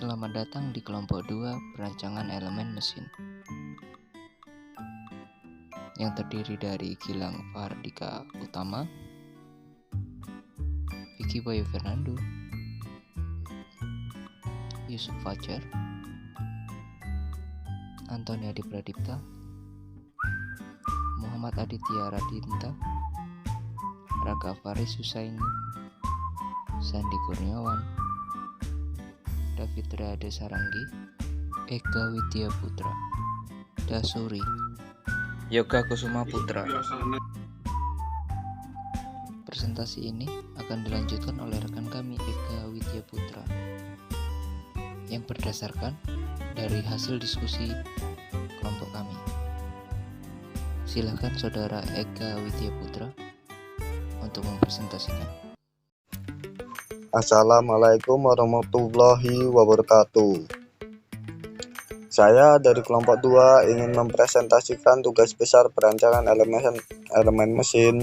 Selamat datang di kelompok 2 perancangan elemen mesin yang terdiri dari Gilang Fahardika Utama, Vicky Bayu Fernando, Yusuf Fajar, Antoni Adi Pradipta, Muhammad Aditya Radinta, Raka Faris Husaini, Sandi Kurniawan, David Rade Saranggi, Eka Widya Putra, Dasuri, Yoga Kusuma Putra. Presentasi ini akan dilanjutkan oleh rekan kami Eka Widya Putra yang berdasarkan dari hasil diskusi kelompok kami. Silakan saudara Eka Widya Putra untuk mempresentasikan. Assalamualaikum warahmatullahi wabarakatuh. Saya dari kelompok 2 ingin mempresentasikan tugas besar perancangan elemen mesin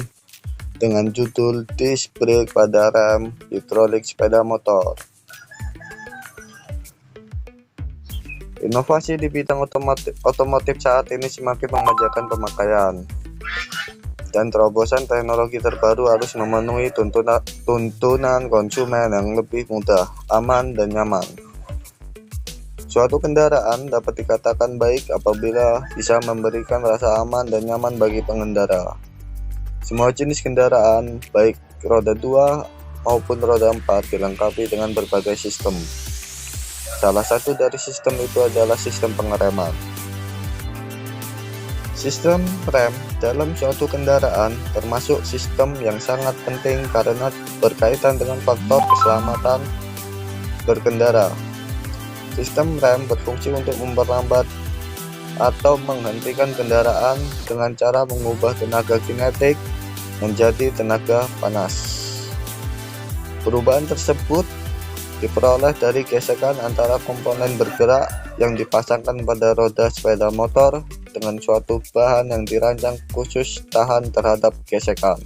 dengan judul Disc Brake pada rem hidrolik sepeda motor. Inovasi di bidang otomotif saat ini semakin memajakan pemakaian, dan terobosan teknologi terbaru harus memenuhi tuntunan konsumen yang lebih mudah, aman, dan nyaman. Suatu kendaraan dapat dikatakan baik apabila bisa memberikan rasa aman dan nyaman bagi pengendara. Semua jenis kendaraan, baik roda 2 maupun roda 4, dilengkapi dengan berbagai sistem. Salah satu dari sistem itu adalah sistem pengereman. Sistem rem dalam suatu kendaraan termasuk sistem yang sangat penting karena berkaitan dengan faktor keselamatan berkendara. Sistem rem berfungsi untuk memperlambat atau menghentikan kendaraan dengan cara mengubah tenaga kinetik menjadi tenaga panas. Perubahan tersebut diperoleh dari gesekan antara komponen bergerak yang dipasangkan pada roda sepeda motor dengan suatu bahan yang dirancang khusus tahan terhadap gesekan.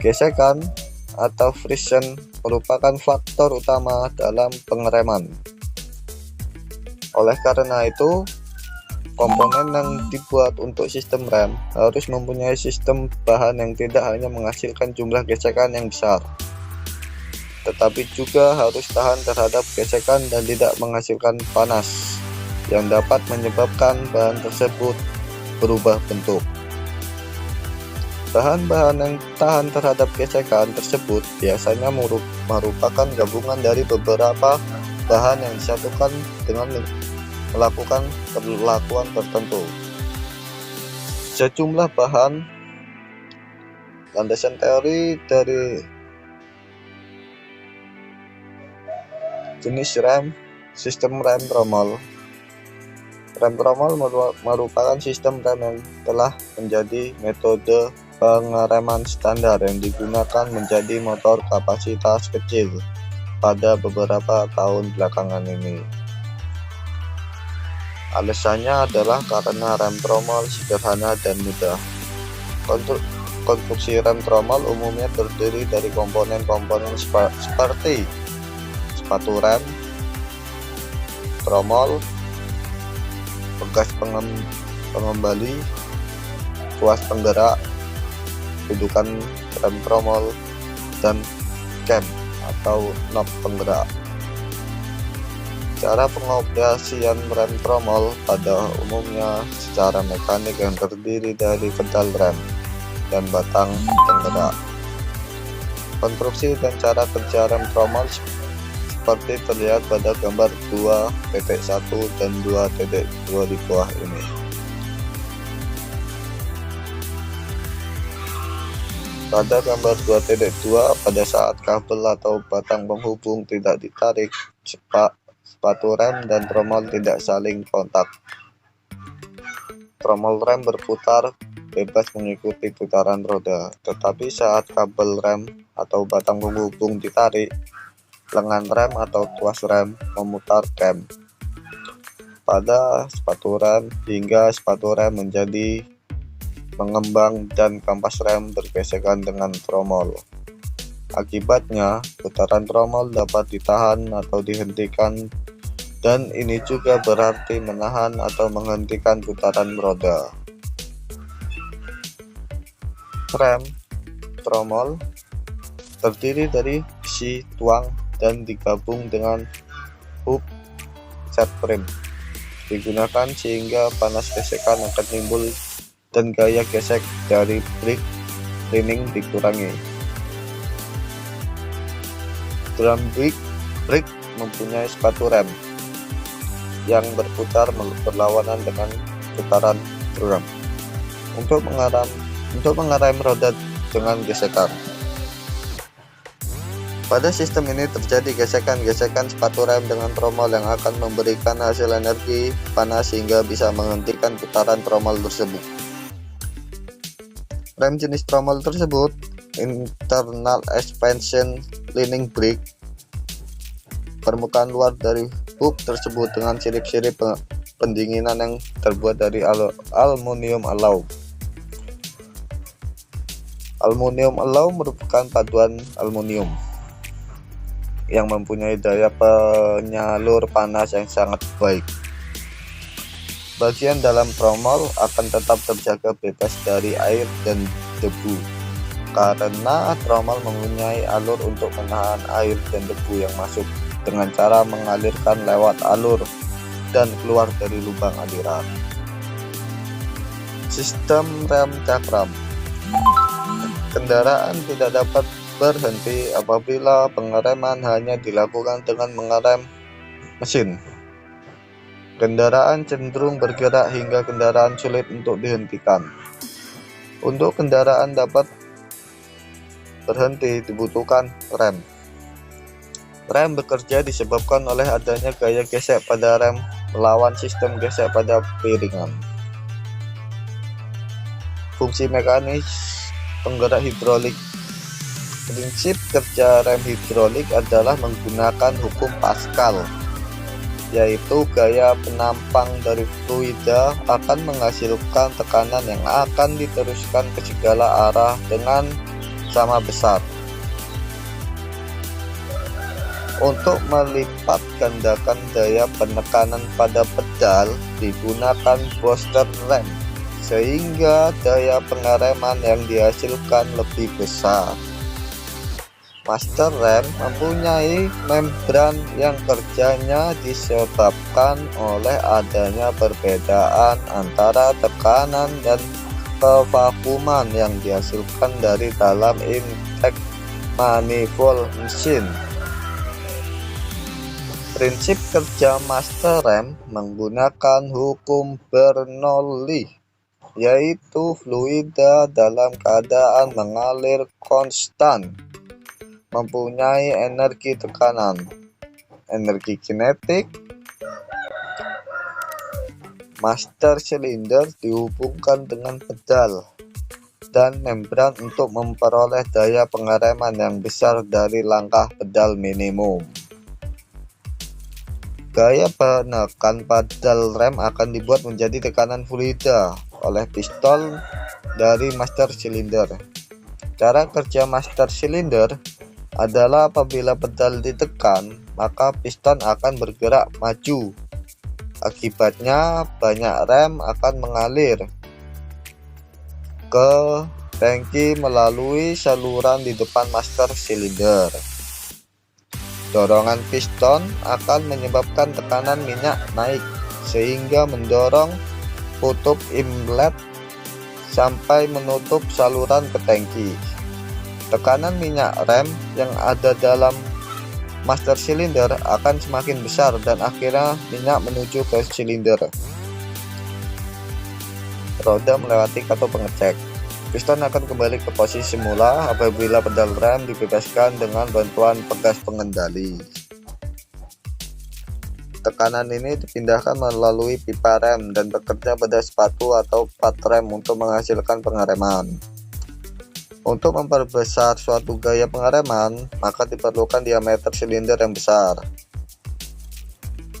Gesekan atau friction merupakan faktor utama dalam pengereman. Oleh karena itu, komponen yang dibuat untuk sistem rem harus mempunyai sistem bahan yang tidak hanya menghasilkan jumlah gesekan yang besar, tetapi juga harus tahan terhadap gesekan dan tidak menghasilkan panas yang dapat menyebabkan bahan tersebut berubah bentuk. Bahan-bahan yang tahan terhadap gesekan tersebut biasanya merupakan gabungan dari beberapa bahan yang disatukan dengan melakukan perlakuan tertentu. Sejumlah bahan landasan teori dari jenis rem, sistem rem tromol. Rem tromol merupakan sistem rem yang telah menjadi metode pengereman standar yang digunakan menjadi motor kapasitas kecil pada beberapa tahun belakangan ini. Alasannya adalah karena rem tromol sederhana dan mudah. Konstruksi rem tromol umumnya terdiri dari komponen-komponen seperti sepatu rem, tromol, pegas pengembali, tuas penggerak, dudukan rem tromol, dan cam atau knob penggerak. Cara pengoperasian rem tromol pada umumnya secara mekanik yang terdiri dari pedal rem dan batang penggerak. Konstruksi dan cara kerja rem tromol seperti terlihat pada gambar 2.1 dan 2.2 di bawah ini. Pada gambar 2.2, pada saat kabel atau batang penghubung tidak ditarik, sepatu rem dan tromol tidak saling kontak. Tromol rem berputar bebas mengikuti putaran roda, tetapi saat kabel rem atau batang penghubung ditarik, lengan rem atau tuas rem memutar cam pada sepatu rem hingga sepatu rem menjadi mengembang dan kampas rem bergesekan dengan tromol. Akibatnya, putaran tromol dapat ditahan atau dihentikan, dan ini juga berarti menahan atau menghentikan putaran roda. Rem tromol terdiri dari besi tuang dan digabung dengan hub set frame. Digunakan sehingga panas gesekan akan timbul dan gaya gesek dari brake lining dikurangi. Drum brake mempunyai sepatu rem yang berputar berlawanan dengan putaran drum untuk mengerem roda dengan gesekan. Pada sistem ini terjadi gesekan-gesekan sepatu rem dengan tromol yang akan memberikan hasil energi panas sehingga bisa menghentikan putaran tromol tersebut. Rem jenis tromol tersebut internal expansion lining brake. Permukaan luar dari hub tersebut dengan sirip-sirip pendinginan yang terbuat dari aluminium alloy. Aluminium alloy merupakan paduan aluminium yang mempunyai daya penyalur panas yang sangat baik. Bagian dalam tromol akan tetap terjaga bebas dari air dan debu, karena tromol mempunyai alur untuk menahan air dan debu yang masuk dengan cara mengalirkan lewat alur dan keluar dari lubang aliran. Sistem rem cakram. Kendaraan tidak dapat berhenti apabila pengereman hanya dilakukan dengan mengerem mesin. Kendaraan cenderung bergerak hingga kendaraan sulit untuk dihentikan. Untuk kendaraan dapat berhenti dibutuhkan rem. Rem bekerja disebabkan oleh adanya gaya gesek pada rem melawan sistem gesek pada piringan. Fungsi mekanis penggerak hidrolik. Prinsip kerja rem hidrolik adalah menggunakan hukum Pascal, yaitu gaya penampang dari fluida akan menghasilkan tekanan yang akan diteruskan ke segala arah dengan sama besar. Untuk melipat gandakan daya penekanan pada pedal digunakan booster rem, sehingga daya pengereman yang dihasilkan lebih besar. Master rem mempunyai membran yang kerjanya disebabkan oleh adanya perbedaan antara tekanan dan kevakuuman yang dihasilkan dari dalam intake manifold mesin. Prinsip kerja master rem menggunakan hukum Bernoulli, yaitu fluida dalam keadaan mengalir konstan mempunyai energi tekanan, energi kinetik. Master silinder dihubungkan dengan pedal dan membran untuk memperoleh daya pengereman yang besar dari langkah pedal minimum. Gaya penekan pedal rem akan dibuat menjadi tekanan fluida oleh piston dari master silinder. Cara kerja master silinder adalah apabila pedal ditekan, maka piston akan bergerak maju. Akibatnya, banyak rem akan mengalir ke tangki melalui saluran di depan master silinder. Dorongan piston akan menyebabkan tekanan minyak naik, sehingga mendorong tutup inlet sampai menutup saluran ke tangki. Tekanan minyak rem yang ada dalam master silinder akan semakin besar dan akhirnya minyak menuju ke silinder. Roda melewati katup pengecek. Piston akan kembali ke posisi semula apabila pedal rem dibebaskan dengan bantuan pegas pengendali. Tekanan ini dipindahkan melalui pipa rem dan bekerja pada sepatu atau pad rem untuk menghasilkan pengereman. Untuk memperbesar suatu gaya pengereman, maka diperlukan diameter silinder yang besar.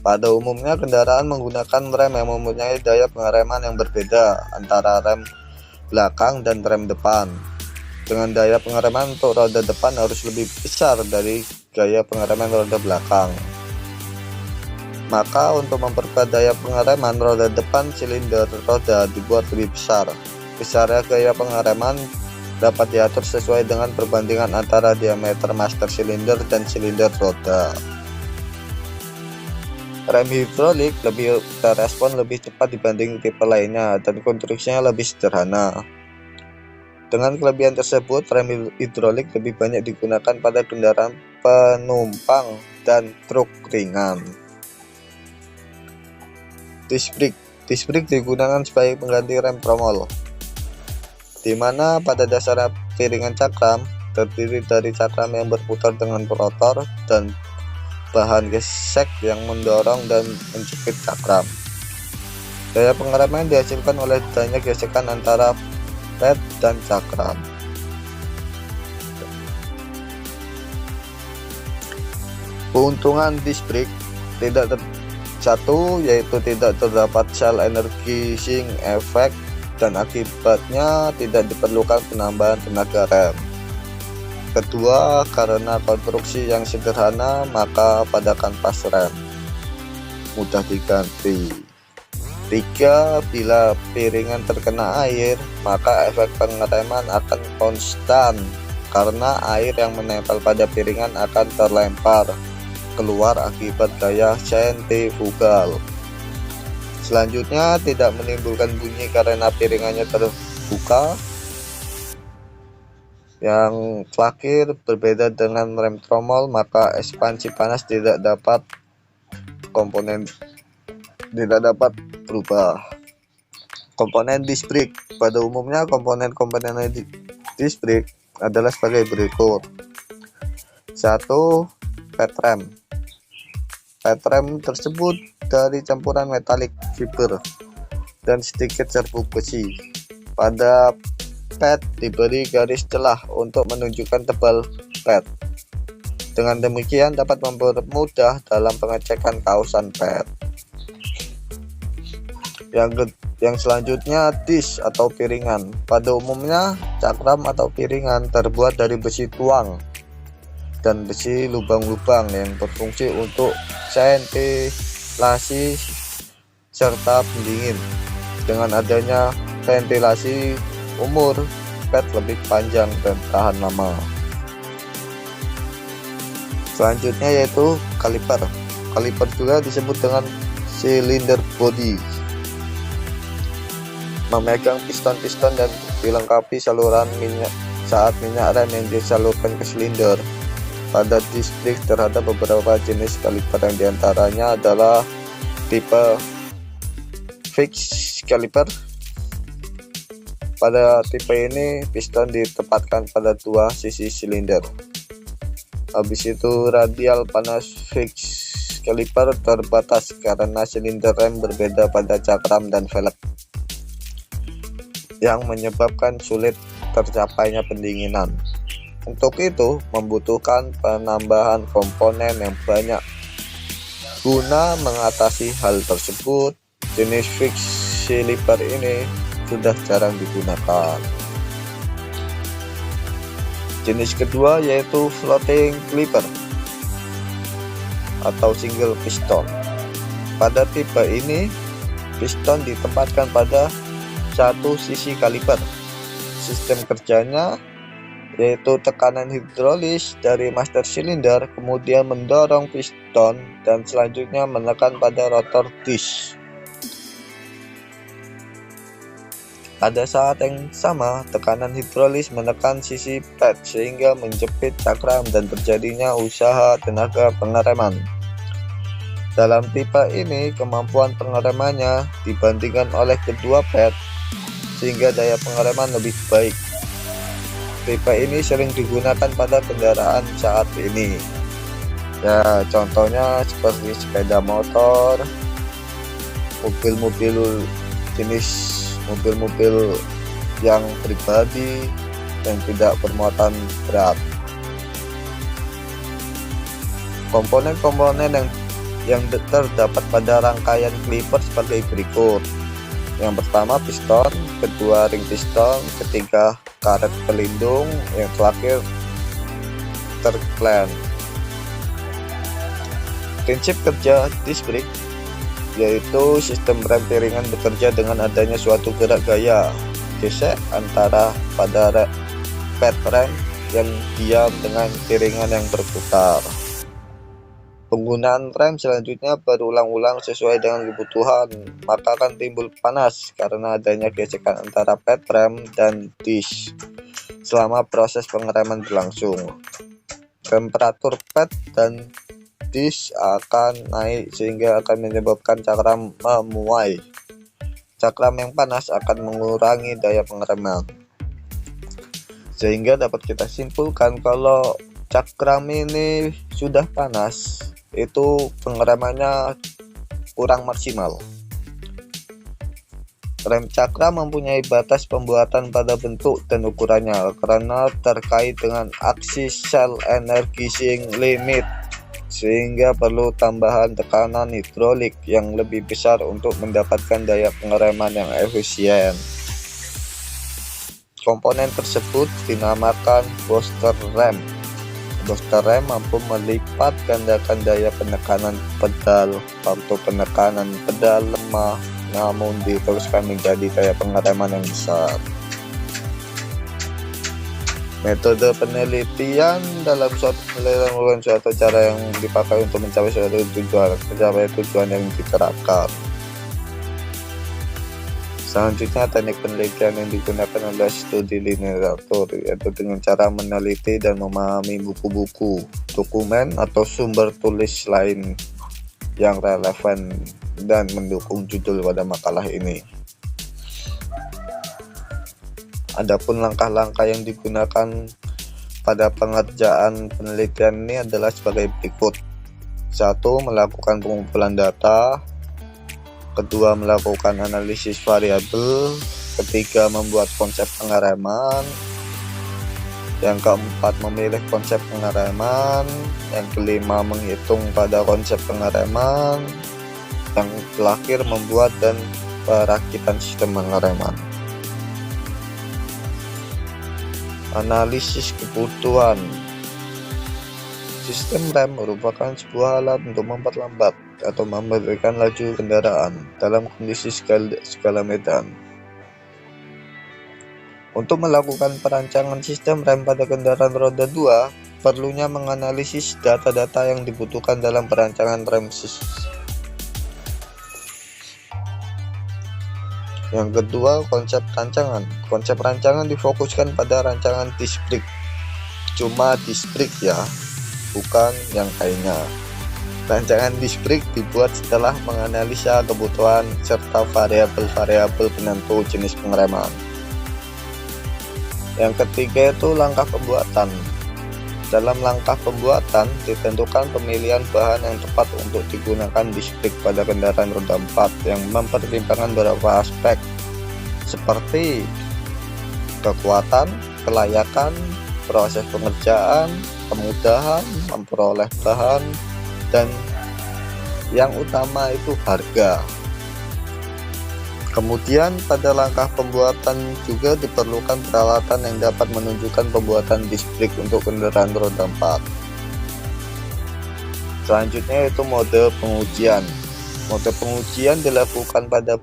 Pada umumnya, kendaraan menggunakan rem yang mempunyai daya pengereman yang berbeda antara rem belakang dan rem depan. dengan daya pengereman untuk roda depan harus lebih besar dari gaya pengereman roda belakang. Maka untuk memperkuat daya pengereman roda depan, silinder roda dibuat lebih besar. Besarnya gaya pengereman dapat diatur sesuai dengan perbandingan antara diameter master silinder dan silinder roda. Rem hidrolik lebih berespon lebih cepat dibanding tipe lainnya dan konstruksinya lebih sederhana. Dengan kelebihan tersebut, rem hidrolik lebih banyak digunakan pada kendaraan penumpang dan truk ringan. Disc brake digunakan sebagai pengganti rem tromol, di mana pada dasarnya piringan cakram terdiri dari cakram yang berputar dengan rotor dan bahan gesek yang mendorong dan menjepit cakram. Daya pengereman dihasilkan oleh adanya gesekan antara pad dan cakram. Keuntungan disc brake yaitu tidak terdapat sel energi sink effect dan akibatnya tidak diperlukan penambahan tenaga rem. Kedua, karena konstruksi yang sederhana, maka pada kanvas rem mudah diganti. Tiga, bila piringan terkena air, maka efek pengereman akan konstan karena air yang menempel pada piringan akan terlempar keluar akibat gaya sentrifugal. Selanjutnya, tidak menimbulkan bunyi karena piringannya terbuka. Yang terakhir, berbeda dengan rem tromol, maka ekspansi panas tidak dapat berubah. Komponen disc brake. Pada umumnya, komponen disc brake adalah sebagai berikut. 1. Pad rem. Pad rem tersebut dari campuran metalik fiber dan sedikit serbuk besi. Pada pad diberi garis celah untuk menunjukkan tebal pad. Dengan demikian dapat mempermudah dalam pengecekan kausan pad. Yang selanjutnya, disc atau piringan. Pada umumnya cakram atau piringan terbuat dari besi tuang dan besi lubang-lubang yang berfungsi untuk ventilasi serta pendingin. Dengan adanya ventilasi, umur pad lebih panjang dan tahan lama. Selanjutnya yaitu kaliper. Kaliper juga disebut dengan cylinder body. Memegang piston-piston dan dilengkapi saluran minyak saat minyak rem yang disalurkan ke silinder. Pada disc brake terhadap beberapa jenis kaliper yang diantaranya adalah tipe fixed caliper. Pada tipe ini piston ditempatkan pada dua sisi silinder. Habis itu radial panas fixed caliper terbatas karena silinder rem berbeda pada cakram dan velg, yang menyebabkan sulit tercapainya pendinginan. Untuk itu membutuhkan penambahan komponen yang banyak. Guna mengatasi hal tersebut, jenis fixed caliper ini sudah jarang digunakan. Jenis kedua yaitu floating caliper atau single piston. Pada tipe ini, piston ditempatkan pada satu sisi kaliper. Sistem kerjanya yaitu tekanan hidrolis dari master silinder kemudian mendorong piston dan selanjutnya menekan pada rotor disc. Pada saat yang sama, tekanan hidrolis menekan sisi pad sehingga menjepit cakram dan terjadinya usaha tenaga pengereman. Dalam tipe ini, kemampuan pengeremannya dibandingkan oleh kedua pad sehingga daya pengereman lebih baik. Tipe ini sering digunakan pada kendaraan saat ini. Ya, contohnya seperti sepeda motor, mobil-mobil yang pribadi yang tidak bermuatan berat. Komponen-komponen yang terdapat pada rangkaian kaliper sebagai berikut. Yang pertama piston, kedua ring piston, ketiga karet pelindung, yang terakhir terklen. Prinsip kerja disc brake yaitu sistem rem piringan bekerja dengan adanya suatu gerak gaya gesek antara pada pad rem yang diam dengan piringan yang berputar. Penggunaan rem selanjutnya berulang-ulang sesuai dengan kebutuhan, maka akan timbul panas karena adanya gesekan antara pad rem dan disk selama proses pengereman berlangsung. Temperatur pad dan disk akan naik sehingga akan menyebabkan cakram memuai. Cakram yang panas akan mengurangi daya pengereman. Sehingga dapat kita simpulkan kalau cakram ini sudah panas, itu pengeremannya kurang maksimal. Rem cakram mempunyai batas pembuatan pada bentuk dan ukurannya karena terkait dengan aksi cell energizing limit, sehingga perlu tambahan tekanan hidrolik yang lebih besar untuk mendapatkan daya pengereman yang efisien. Komponen tersebut dinamakan booster rem. Booster rem mampu melipat gandakan daya penekanan pedal waktu penekanan pedal lemah, namun diteruskan menjadi daya pengereman yang besar. Metode penelitian dalam suatu penelitian merupakan suatu cara yang dipakai untuk mencapai tujuan yang diterapkan. Selanjutnya, teknik penelitian yang digunakan adalah studi literatur, yaitu dengan cara meneliti dan memahami buku-buku, dokumen, atau sumber tulis lain yang relevan dan mendukung judul pada makalah ini. Adapun langkah-langkah yang digunakan pada pengerjaan penelitian ini adalah sebagai berikut. 1. Melakukan pengumpulan data. Kedua, melakukan analisis variabel. Ketiga, membuat konsep pengereman. Yang keempat, memilih konsep pengereman. Yang kelima, menghitung pada konsep pengereman. Yang terakhir, membuat dan perakitan sistem pengereman. Analisis kebutuhan. Sistem rem merupakan sebuah alat untuk memperlambat atau memberikan laju kendaraan dalam kondisi skala medan. Untuk melakukan perancangan sistem rem pada kendaraan roda 2, perlunya menganalisis data-data yang dibutuhkan dalam perancangan rem. Yang kedua, konsep rancangan. Konsep rancangan difokuskan pada rancangan disc brake. Cuma disc brake ya, bukan yang lainnya. Rancangan disc brake dibuat setelah menganalisa kebutuhan serta variabel-variabel penentu jenis pengereman. Yang ketiga itu langkah pembuatan. Dalam langkah pembuatan ditentukan pemilihan bahan yang tepat untuk digunakan disc brake pada kendaraan roda 4 yang mempertimbangkan beberapa aspek seperti kekuatan, kelayakan, proses pengerjaan, kemudahan memperoleh bahan, dan yang utama itu harga. Kemudian pada langkah pembuatan juga diperlukan peralatan yang dapat menunjukkan pembuatan disc brake untuk kendaraan roda 4. Selanjutnya itu mode pengujian. Mode pengujian dilakukan pada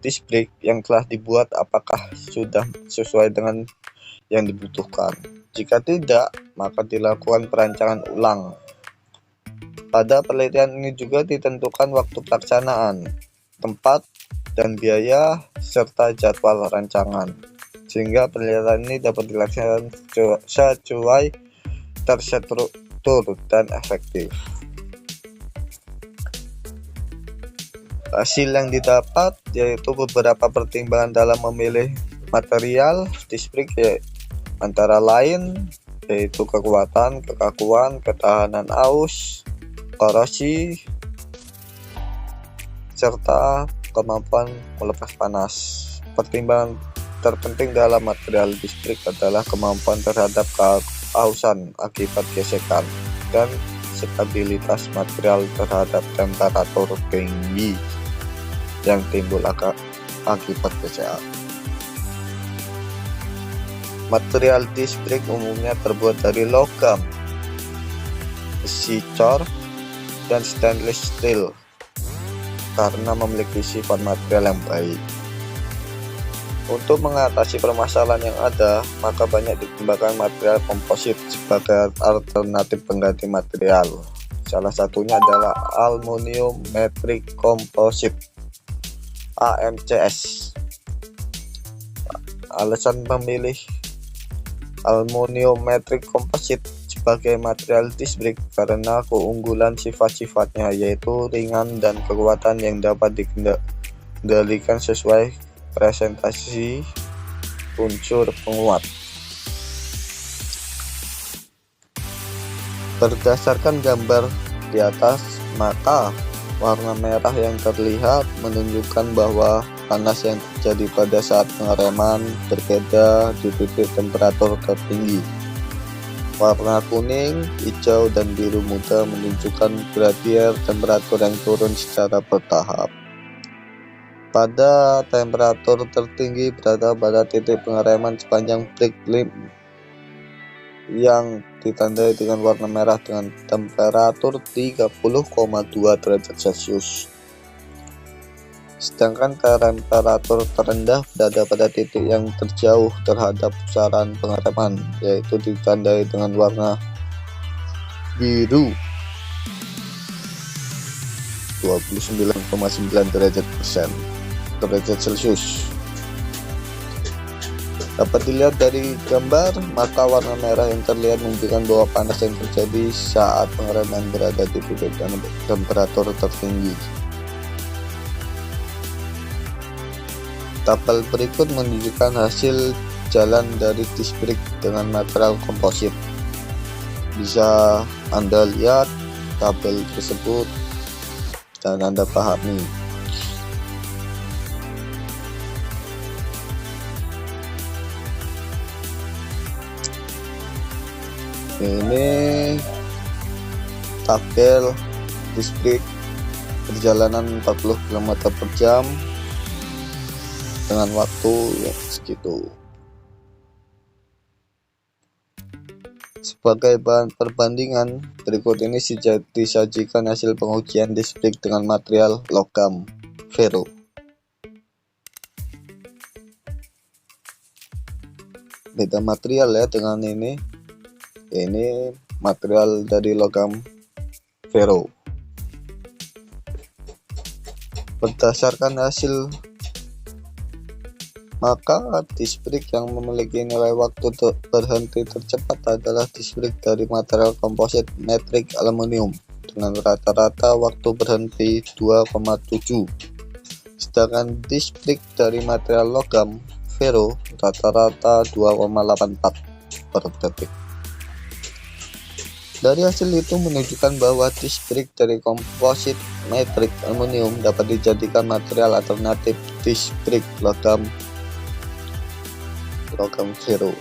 disc brake yang telah dibuat apakah sudah sesuai dengan yang dibutuhkan. Jika tidak, maka dilakukan perancangan ulang. Pada penelitian ini juga ditentukan waktu pelaksanaan, tempat, dan biaya, serta jadwal rancangan, sehingga penelitian ini dapat dilaksanakan sesuai terstruktur dan efektif. Hasil yang didapat yaitu beberapa pertimbangan dalam memilih material disc brake, antara lain yaitu kekuatan, kekakuan, ketahanan aus, korosi, serta kemampuan melepas panas. Pertimbangan terpenting dalam material disc brake adalah kemampuan terhadap keausan akibat gesekan dan stabilitas material terhadap temperatur tinggi yang timbul akibat kesehatan. Material disc brake umumnya terbuat dari logam, besi cor, dan stainless steel karena memiliki sifat material yang baik. Untuk mengatasi permasalahan yang ada, maka banyak dikembangkan material komposit sebagai alternatif pengganti material. Salah satunya adalah Aluminium Metric Composite (AMCS). Alasan memilih Aluminium Metric Composite sebagai material disc brake karena keunggulan sifat-sifatnya, yaitu ringan dan kekuatan yang dapat dikendalikan sesuai presentasi unsur penguat. Berdasarkan gambar di atas, maka warna merah yang terlihat menunjukkan bahwa panas yang terjadi pada saat pengereman berbeda di titik temperatur tertinggi. Warna kuning, hijau, dan biru muda menunjukkan gradien temperatur yang turun secara bertahap. Pada temperatur tertinggi berada pada titik pengereman sepanjang brake limb yang ditandai dengan warna merah dengan temperatur 30,2 derajat Celcius. Sedangkan temperatur terendah berada pada titik yang terjauh terhadap pusaran pengereman, yaitu ditandai dengan warna biru 29,9 derajat Celcius. Dapat dilihat dari gambar, maka warna merah yang terlihat menunjukkan bahwa panas yang terjadi saat pengereman berada di titik temperatur tertinggi. Tabel berikut menunjukkan hasil jalan dari disc brake dengan material komposit. Bisa Anda lihat tabel tersebut dan Anda pahami. Ini tabel disc brake perjalanan 40 km per jam dengan waktu yang segitu. Sebagai bahan perbandingan, berikut ini disajikan hasil pengujian disc brake dengan material logam ferro. Beda material ya dengan ini material dari logam ferro. Berdasarkan hasil, maka disc brake yang memiliki nilai waktu berhenti tercepat adalah disc brake dari material komposit metrik aluminium dengan rata-rata waktu berhenti 2,7. Sedangkan disc brake dari material logam ferro rata-rata 2,84 per detik. Dari hasil itu menunjukkan bahwa disc brake dari komposit metrik aluminium dapat dijadikan material alternatif disc brake logam ferro.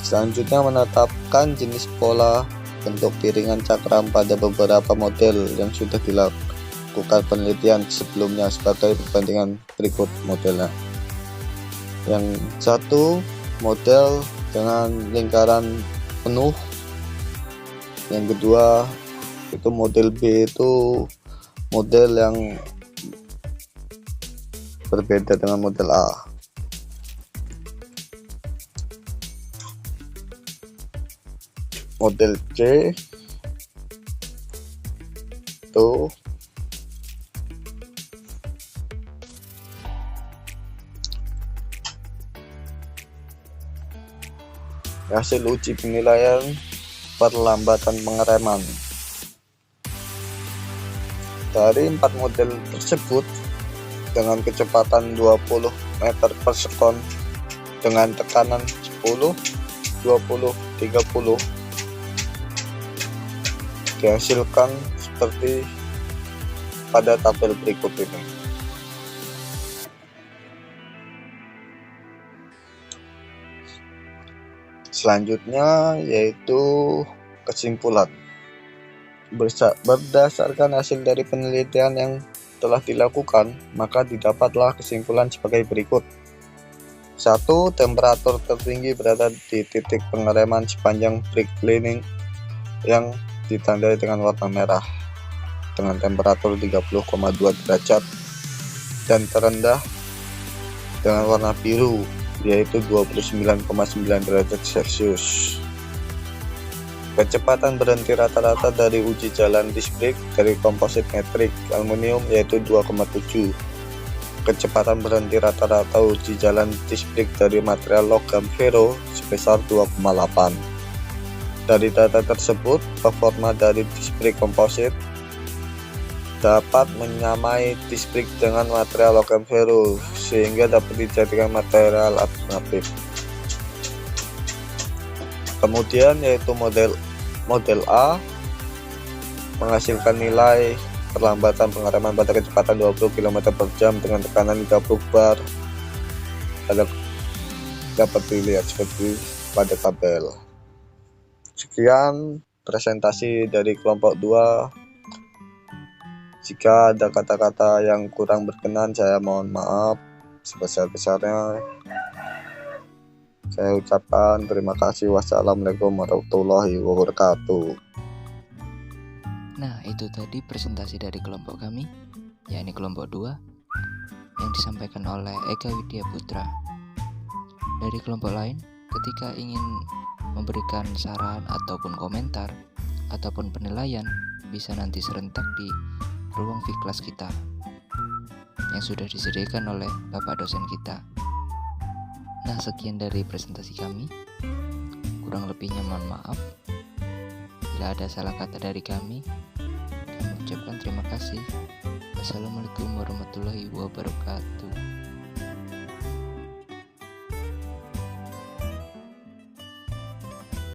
Selanjutnya menetapkan jenis pola bentuk piringan cakram pada beberapa model yang sudah dilakukan penelitian sebelumnya sebagai perbandingan berikut modelnya. Yang satu model dengan lingkaran penuh, yang kedua itu model B, itu model yang berbeda dengan model A. Model C itu hasil uji penilaian perlambatan pengereman. Dari 4 model tersebut dengan kecepatan 20 meter per sekon dengan tekanan 10, 20, 30 dihasilkan seperti pada tabel berikut ini. Selanjutnya yaitu kesimpulan. Berdasarkan hasil dari penelitian yang telah dilakukan, maka didapatlah kesimpulan sebagai berikut. 1. Temperatur tertinggi berada di titik pengereman sepanjang brake cleaning yang ditandai dengan warna merah dengan temperatur 30,2 derajat dan terendah dengan warna biru yaitu 29,9 derajat Celcius. Kecepatan berhenti rata-rata dari uji jalan disc brake dari komposit metrik aluminium yaitu 2,7. Kecepatan berhenti rata-rata uji jalan disc brake dari material logam ferro sebesar 2,8. Dari data tersebut, performa dari disc brake komposit dapat menyamai disc brake dengan material logam ferro sehingga dapat dijadikan material alternatif. Kemudian yaitu model A menghasilkan nilai perlambatan pengereman pada kecepatan 20 km per jam dengan tekanan 30 bar. Dapat dilihat seperti pada tabel. Sekian presentasi dari kelompok 2. Jika ada kata-kata yang kurang berkenan, saya mohon maaf sebesar-besarnya. Saya ucapkan terima kasih. Wassalamualaikum warahmatullahi wabarakatuh. Nah, itu tadi presentasi dari kelompok kami, yakni kelompok 2, yang disampaikan oleh Eka Widya Putra. Dari kelompok lain, ketika ingin memberikan saran ataupun komentar ataupun penilaian, bisa nanti serentak di ruang Fiklas kita yang sudah disediakan oleh Bapak dosen kita. Nah, sekian dari presentasi kami. Kurang lebihnya mohon maaf. Bila ada salah kata dari kami ucapkan terima kasih. Wassalamualaikum warahmatullahi wabarakatuh.